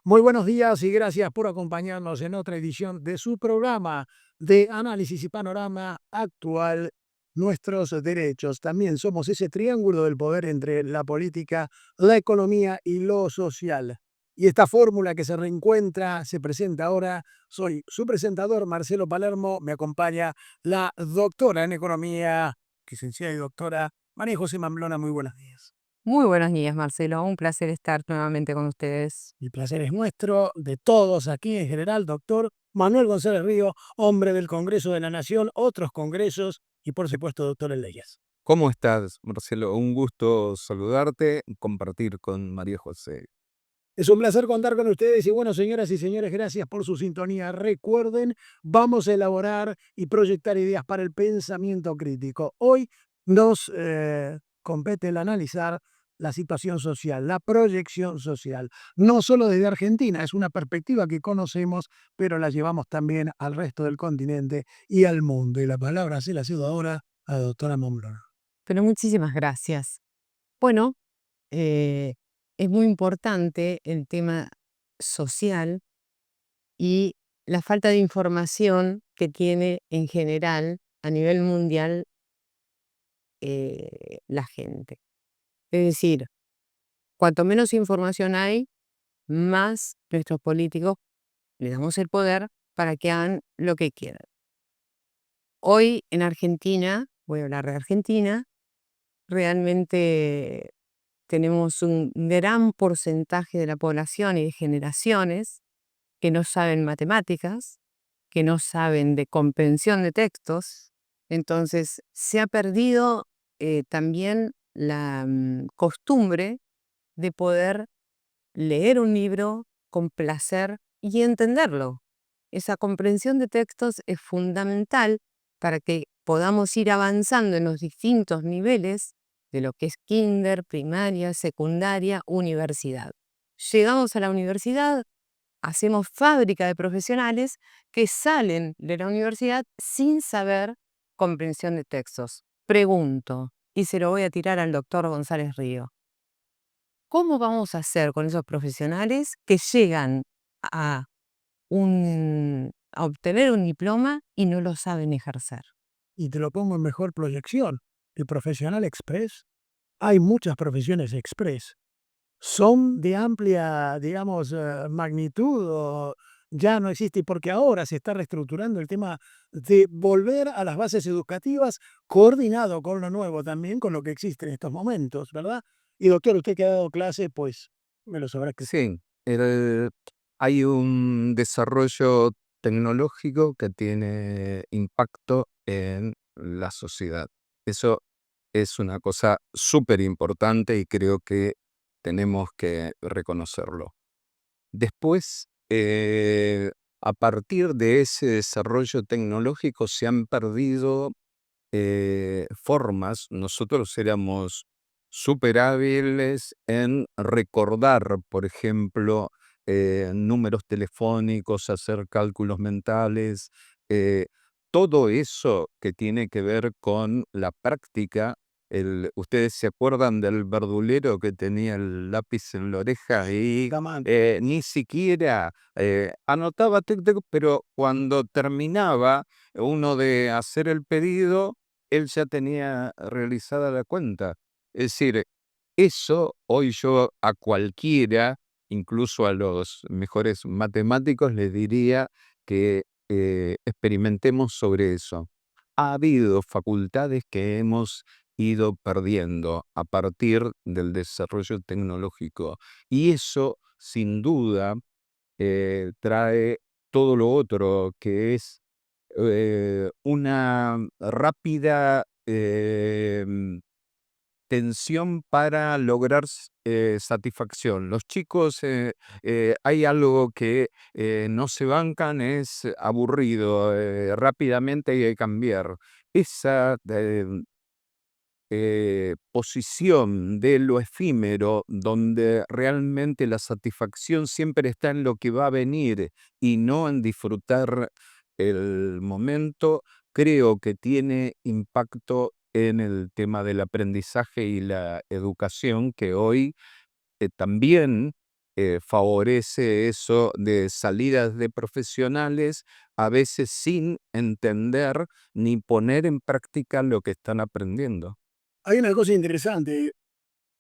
Muy buenos días y gracias por acompañarnos en otra edición de su programa de análisis y panorama actual, Nuestros Derechos. También somos ese triángulo del poder entre la política, la economía y lo social. Y esta fórmula que se reencuentra, se presenta ahora. Soy su presentador, Marcelo Palermo. Me acompaña la doctora en economía, licenciada y doctora María José Mamblona. Muy buenos días. Muy buenos días, Marcelo. Un placer estar nuevamente con ustedes. El placer es nuestro, de todos aquí en general, doctor Manuel González Río, hombre del Congreso de la Nación, otros congresos y por supuesto doctor en leyes. ¿Cómo estás, Marcelo? Un gusto saludarte y compartir con María José. Es un placer contar con ustedes y bueno, señoras y señores, gracias por su sintonía. Recuerden, vamos a elaborar y proyectar ideas para el pensamiento crítico. Hoy nos compete el analizar la situación social, la proyección social, no solo desde Argentina, es una perspectiva que conocemos, pero la llevamos también al resto del continente y al mundo. Y la palabra se la cedo ahora a la doctora Momblona. Pero muchísimas gracias. Bueno, eh, es muy importante el tema social y la falta de información que tiene en general a nivel mundial la gente. Es decir, cuanto menos información hay, más nuestros políticos le damos el poder para que hagan lo que quieran. Hoy en Argentina, voy a hablar de Argentina, realmente tenemos un gran porcentaje de la población y de generaciones que no saben matemáticas, que no saben de comprensión de textos. Entonces se ha perdido también la costumbre de poder leer un libro con placer y entenderlo. Esa comprensión de textos es fundamental para que podamos ir avanzando en los distintos niveles de lo que es kinder, primaria, secundaria, universidad. Llegamos a la universidad, hacemos fábrica de profesionales que salen de la universidad sin saber comprensión de textos. Pregunto, y se lo voy a tirar al doctor González Río. ¿Cómo vamos a hacer con esos profesionales que llegan a, a obtener un diploma y no lo saben ejercer? Y te lo pongo en mejor proyección. El profesional express, hay muchas profesiones express. Son de amplia, digamos, magnitud o ya no existe, porque ahora se está reestructurando el tema de volver a las bases educativas, coordinado con lo nuevo también, con lo que existe en estos momentos, ¿verdad? Y doctor, usted que ha dado clase, pues me lo sabrá que Sí, hay un desarrollo tecnológico que tiene impacto en la sociedad. Eso es una cosa súper importante y creo que tenemos que reconocerlo. Después, a partir de ese desarrollo tecnológico se han perdido formas. Nosotros éramos súper hábiles en recordar, por ejemplo, números telefónicos, hacer cálculos mentales, eh, todo eso que tiene que ver con la práctica. ¿Ustedes se acuerdan del verdulero que tenía el lápiz en la oreja y Camán. ni siquiera anotaba, tic, tic, pero cuando terminaba uno de hacer el pedido, él ya tenía realizada la cuenta? Es decir, eso hoy yo a cualquiera, incluso a los mejores matemáticos, les diría que experimentemos sobre eso. Ha habido facultades que hemos ido perdiendo a partir del desarrollo tecnológico y eso, sin duda, trae todo lo otro, que es una rápida tensión para lograr satisfacción. Los chicos, hay algo que no se bancan, es aburrido, rápidamente hay que cambiar. Esa posición de lo efímero, donde realmente la satisfacción siempre está en lo que va a venir y no en disfrutar el momento, creo que tiene impacto en el tema del aprendizaje y la educación, que hoy también favorece eso de salidas de profesionales, a veces sin entender ni poner en práctica lo que están aprendiendo. Hay una cosa interesante.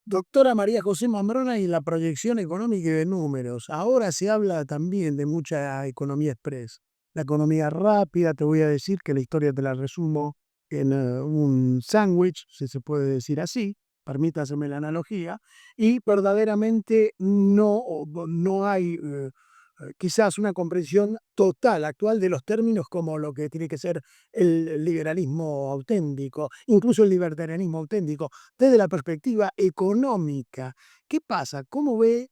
Doctora María José Mambrona y la proyección económica y de números. Ahora se habla también de mucha economía express. La economía rápida, te voy a decir que la historia te la resumo en un sándwich, si se puede decir así, permítaseme la analogía, y verdaderamente no hay quizás una comprensión total actual de los términos como lo que tiene que ser el liberalismo auténtico, incluso el libertarianismo auténtico desde la perspectiva económica. ¿Qué pasa? ¿Cómo ve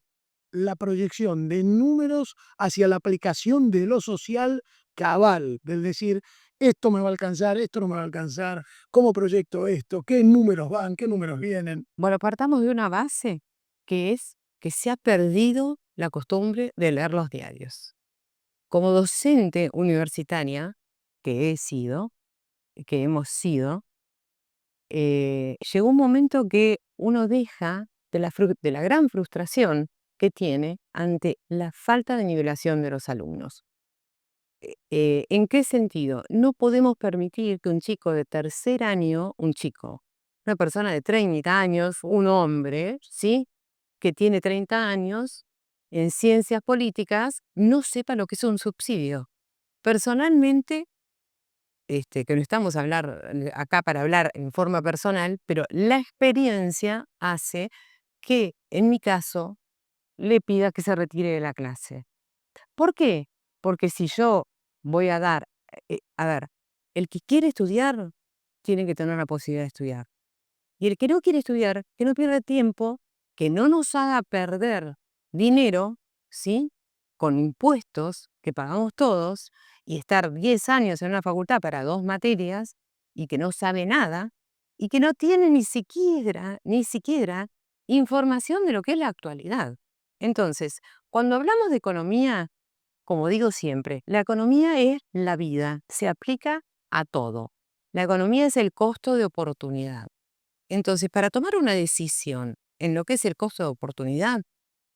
la proyección de números hacia la aplicación de lo social cabal? Es decir, esto me va a alcanzar, esto no me va a alcanzar, ¿cómo proyecto esto? ¿Qué números van? ¿Qué números vienen? Bueno, partamos de una base que es que se ha perdido la costumbre de leer los diarios. Como docente universitaria que he sido, que hemos sido, llegó un momento que uno deja de la gran frustración que tiene ante la falta de nivelación de los alumnos. ¿En qué sentido? No podemos permitir que un chico de tercer año, una persona de 30 años, un hombre, ¿sí? Que tiene 30 años en ciencias políticas, no sepa lo que es un subsidio. Personalmente, que no estamos acá para hablar en forma personal, pero la experiencia hace que, en mi caso, le pida que se retire de la clase. ¿Por qué? Porque si yo voy a dar, a ver, el que quiere estudiar tiene que tener la posibilidad de estudiar. Y el que no quiere estudiar, que no pierda tiempo, que no nos haga perder dinero, ¿sí? Con impuestos que pagamos todos y estar 10 años en una facultad para 2 materias y que no sabe nada y que no tiene ni siquiera información de lo que es la actualidad. Entonces, cuando hablamos de economía, como digo siempre, la economía es la vida, se aplica a todo. La economía es el costo de oportunidad. Entonces, para tomar una decisión en lo que es el costo de oportunidad,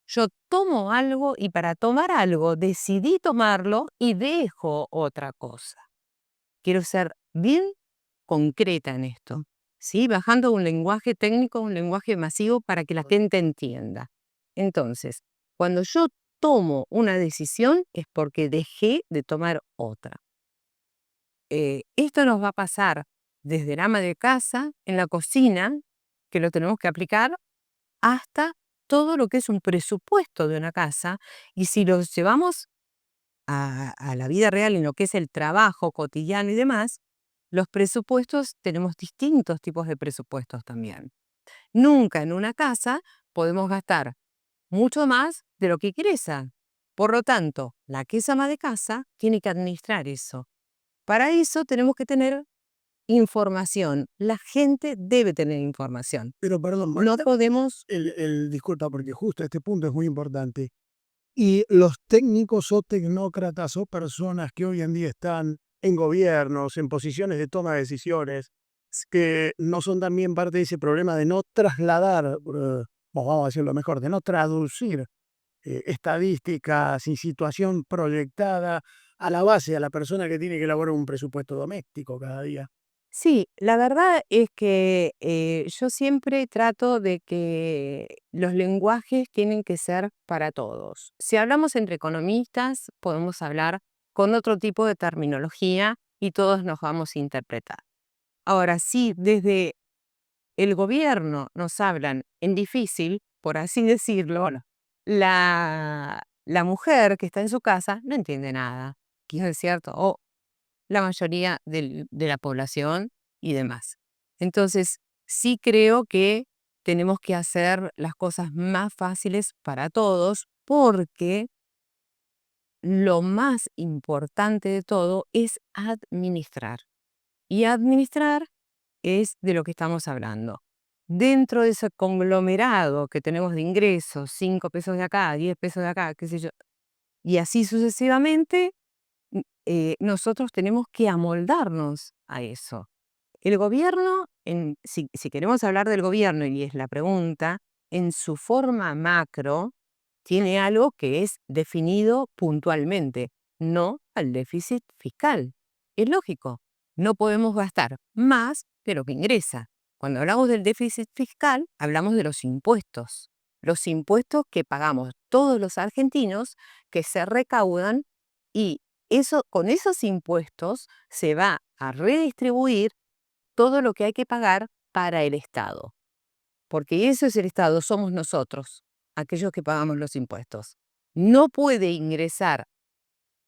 yo tomo algo y para tomar algo decidí tomarlo y dejo otra cosa. Quiero ser bien concreta en esto, ¿sí? Bajando un lenguaje técnico a un lenguaje masivo para que la gente entienda. Entonces, cuando yo tomo una decisión es porque dejé de tomar otra. Esto nos va a pasar desde el ama de casa, en la cocina, que lo tenemos que aplicar, hasta todo lo que es un presupuesto de una casa. Y si lo llevamos a la vida real, en lo que es el trabajo cotidiano y demás, los presupuestos, tenemos distintos tipos de presupuestos también. Nunca en una casa podemos gastar mucho más de lo que ingresa. Por lo tanto, la que es ama de casa tiene que administrar eso. Para eso tenemos que tener información. La gente debe tener información. Pero perdón, No podemos... disculpa, porque justo este punto es muy importante. Y los técnicos o tecnócratas o personas que hoy en día están en gobiernos, en posiciones de toma de decisiones, que no son también parte de ese problema de no trasladar, o vamos a decirlo mejor, de no traducir estadísticas y situación proyectada a la base, a la persona que tiene que elaborar un presupuesto doméstico cada día. Sí, la verdad es que yo siempre trato de que los lenguajes tienen que ser para todos. Si hablamos entre economistas, podemos hablar con otro tipo de terminología y todos nos vamos a interpretar. Ahora, si desde el gobierno nos hablan en difícil, por así decirlo, bueno, la mujer que está en su casa no entiende nada, ¿qué es cierto? O la mayoría de la población y demás. Entonces, sí creo que tenemos que hacer las cosas más fáciles para todos porque lo más importante de todo es administrar. Y administrar es de lo que estamos hablando. Dentro de ese conglomerado que tenemos de ingresos, 5 pesos de acá, 10 pesos de acá, qué sé yo, y así sucesivamente, nosotros tenemos que amoldarnos a eso. El gobierno, si queremos hablar del gobierno, y es la pregunta, en su forma macro, tiene algo que es definido puntualmente, no al déficit fiscal. Es lógico, no podemos gastar más de lo que ingresa. Cuando hablamos del déficit fiscal, hablamos de los impuestos que pagamos todos los argentinos, que se recaudan, y con esos impuestos se va a redistribuir todo lo que hay que pagar para el Estado. Porque eso es el Estado, somos nosotros, aquellos que pagamos los impuestos. No puede ingresar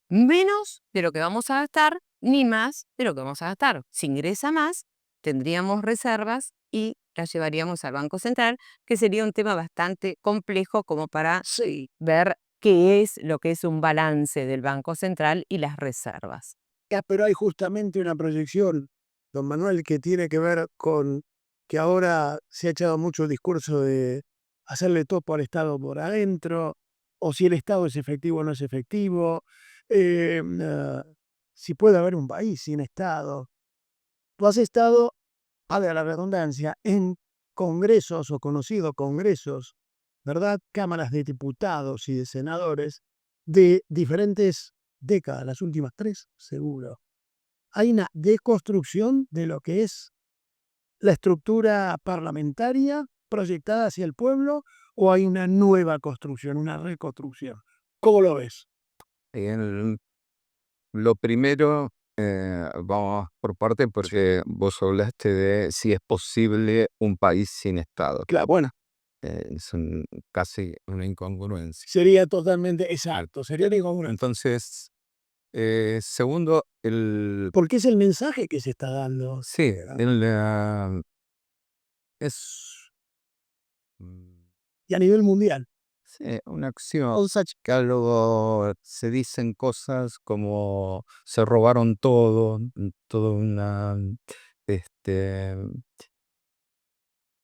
menos de lo que vamos a gastar, ni más de lo que vamos a gastar. Si ingresa más, tendríamos reservas y las llevaríamos al Banco Central, que sería un tema bastante complejo como para ver qué es lo que es un balance del Banco Central y las reservas. Pero hay justamente una proyección, don Manuel, que tiene que ver con que ahora se ha echado mucho el discurso de hacerle topo al Estado por adentro, o si el Estado es efectivo o no es efectivo, si puede haber un país sin Estado. Tú has estado, valga la redundancia, en congresos o conocido congresos, ¿verdad? Cámaras de diputados y de senadores de diferentes décadas, las últimas 3, seguro. Hay una deconstrucción de lo que es la estructura parlamentaria proyectada hacia el pueblo, o hay una nueva construcción, una reconstrucción. ¿Cómo lo ves? Lo primero, vamos por parte, porque vos hablaste de si es posible un país sin Estado. Claro, bueno, Es casi una incongruencia. sería totalmente exacto, sería incongruente. Entonces, segundo, Porque es el mensaje que se está dando. sí, es Y a nivel mundial. sí, una acción. Que luego se dicen cosas como se robaron todo, toda una, este,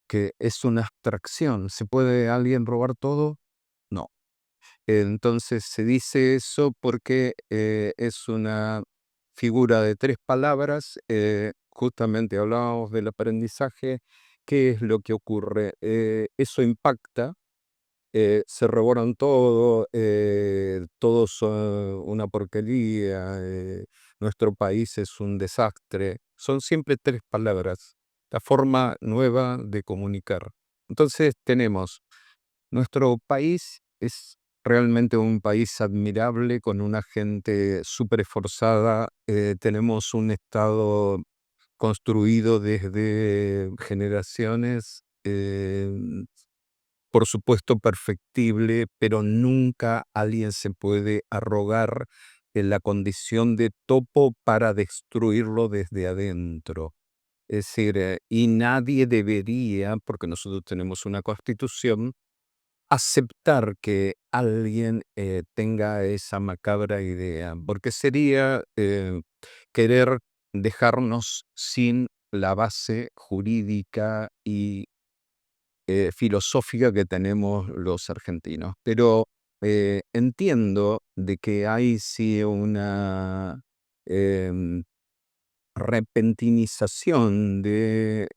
que es una abstracción. ¿Se puede alguien robar todo? No. Entonces se dice eso porque es una figura de 3 palabras. Justamente hablábamos del aprendizaje. ¿Qué es lo que ocurre? Eso impacta. Se robaron todo, todos son una porquería, nuestro país es un desastre. Son siempre 3 palabras, la forma nueva de comunicar. Entonces tenemos, nuestro país es realmente un país admirable, con una gente súper esforzada. Tenemos un Estado construido desde generaciones, por supuesto perfectible, pero nunca alguien se puede arrogar la condición de topo para destruirlo desde adentro. Es decir, y nadie debería, porque nosotros tenemos una constitución, aceptar que alguien tenga esa macabra idea, porque sería querer dejarnos sin la base jurídica y filosófica que tenemos los argentinos. Pero entiendo de que hay sí una em, repentinización de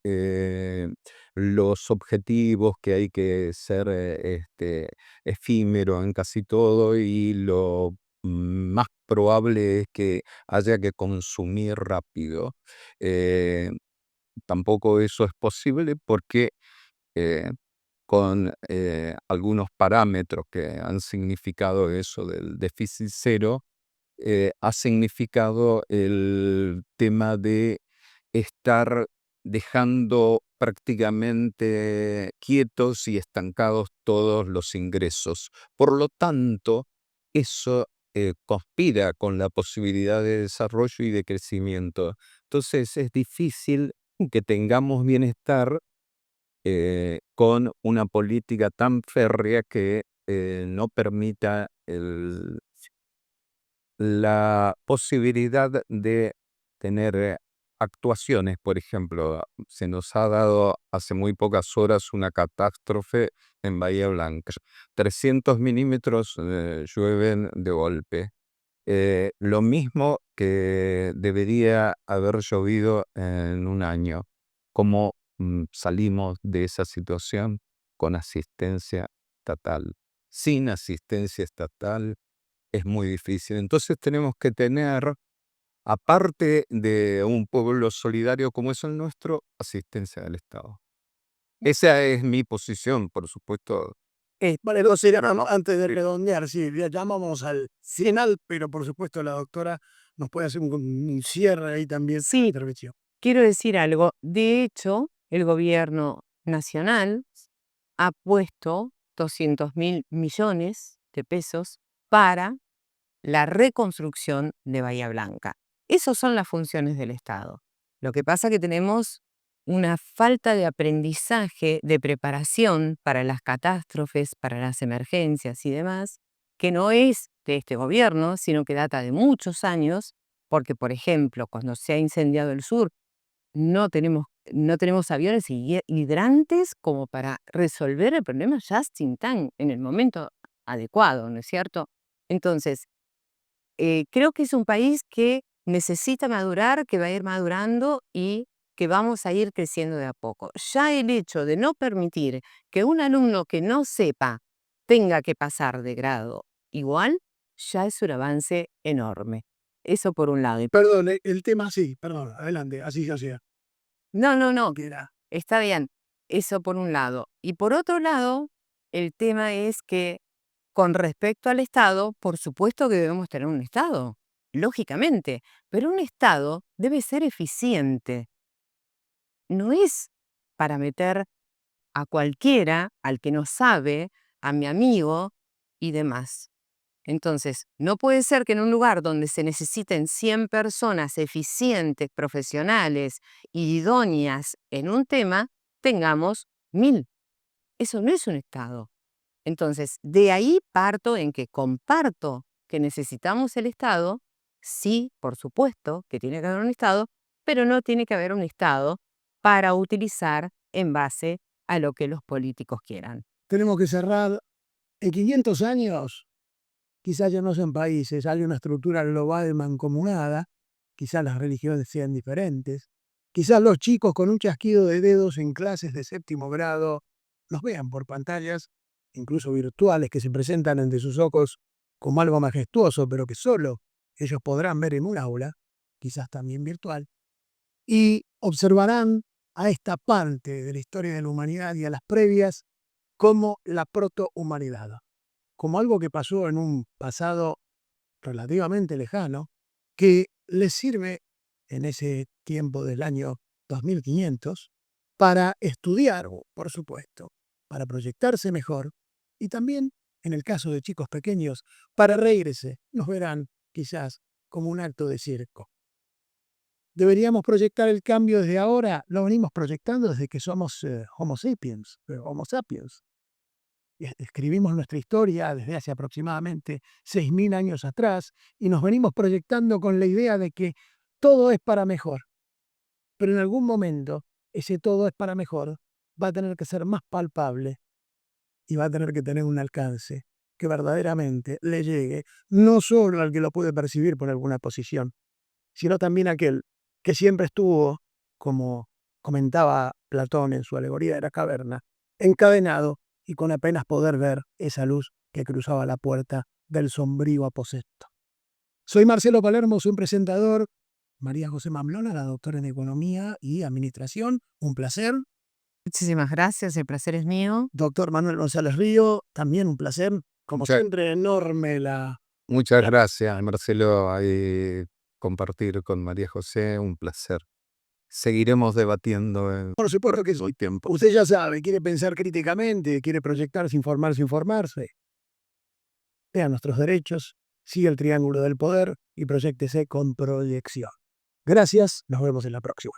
los objetivos, que hay que ser efímero en casi todo, y lo más probable es que haya que consumir rápido. Eh, Tampoco eso es posible, porque eh, con algunos parámetros que han significado eso del déficit cero, ha significado el tema de estar dejando prácticamente quietos y estancados todos los ingresos. Por lo tanto, eso conspira con la posibilidad de desarrollo y de crecimiento. Entonces es difícil que tengamos bienestar con una política tan férrea que no permita la posibilidad de tener actuaciones. Por ejemplo, se nos ha dado hace muy pocas horas una catástrofe en Bahía Blanca. 300 milímetros llueven de golpe. Lo mismo que debería haber llovido en un año. ¿Cómo salimos de esa situación? Con asistencia estatal. sin asistencia estatal es muy difícil. Entonces tenemos que tener, aparte de un pueblo solidario como es el nuestro, asistencia del Estado. Esa es mi posición, por supuesto. Vale, antes de redondear, sí, ya llamamos al final, pero por supuesto la doctora nos puede hacer un cierre ahí también. Sí. Intervención. Quiero decir algo. De hecho, el gobierno nacional ha puesto 200.000 millones de pesos para la reconstrucción de Bahía Blanca. Esas son las funciones del Estado. Lo que pasa es que tenemos una falta de aprendizaje, de preparación para las catástrofes, para las emergencias y demás, que no es de este gobierno, sino que data de muchos años, porque, por ejemplo, cuando se ha incendiado el sur, no tenemos aviones hidrantes como para resolver el problema just in time, en el momento adecuado, ¿no es cierto? Entonces, creo que es un país que necesita madurar, que va a ir madurando y que vamos a ir creciendo de a poco. Ya el hecho de no permitir que un alumno que no sepa tenga que pasar de grado igual, ya es un avance enorme. Eso por un lado. Perdón, el tema sí, perdón, adelante, así ya sea. No, Que era- está bien. Eso por un lado. Y por otro lado, el tema es que con respecto al Estado, por supuesto que debemos tener un Estado, lógicamente, pero un Estado debe ser eficiente. No es para meter a cualquiera, al que no sabe, a mi amigo y demás. Entonces, no puede ser que en un lugar donde se necesiten 100 personas eficientes, profesionales y idóneas en un tema, tengamos 1000. Eso no es un Estado. Entonces, de ahí parto en que comparto que necesitamos el Estado, sí, por supuesto que tiene que haber un Estado, pero no tiene que haber un Estado para utilizar en base a lo que los políticos quieran. Tenemos que cerrar. En 500 años, quizás ya no sean países, hay una estructura global mancomunada, quizás las religiones sean diferentes, quizás los chicos con un chasquido de dedos en clases de 7º grado los vean por pantallas, incluso virtuales, que se presentan ante sus ojos como algo majestuoso, pero que solo ellos podrán ver en un aula, quizás también virtual, y observarán a esta parte de la historia de la humanidad y a las previas como la protohumanidad, como algo que pasó en un pasado relativamente lejano, que les sirve en ese tiempo del año 2500 para estudiar, por supuesto, para proyectarse mejor y también, en el caso de chicos pequeños, para reírse. Nos verán quizás como un acto de circo. Deberíamos proyectar el cambio desde ahora, lo venimos proyectando desde que somos Homo sapiens, Homo sapiens. Escribimos nuestra historia desde hace aproximadamente 6.000 años atrás y nos venimos proyectando con la idea de que todo es para mejor. Pero en algún momento ese todo es para mejor va a tener que ser más palpable y va a tener que tener un alcance que verdaderamente le llegue no solo al que lo puede percibir por alguna posición, sino también a aquel que siempre estuvo, como comentaba Platón en su alegoría de la caverna, encadenado y con apenas poder ver esa luz que cruzaba la puerta del sombrío aposento. Soy Marcelo Palermo, soy un presentador. María José Mamlona, la doctora en Economía y Administración, un placer. Muchísimas gracias, el placer es mío. Doctor Manuel González Río, también un placer. Como Muchas- siempre, enorme la... Muchas gracias, Marcelo. Compartir con María José, un placer. Seguiremos debatiendo en Por supuesto que soy tiempo. Usted ya sabe, quiere pensar críticamente, quiere proyectarse, informarse. Vea nuestros derechos, sigue el triángulo del poder y proyéctese con proyección. Gracias, nos vemos en la próxima.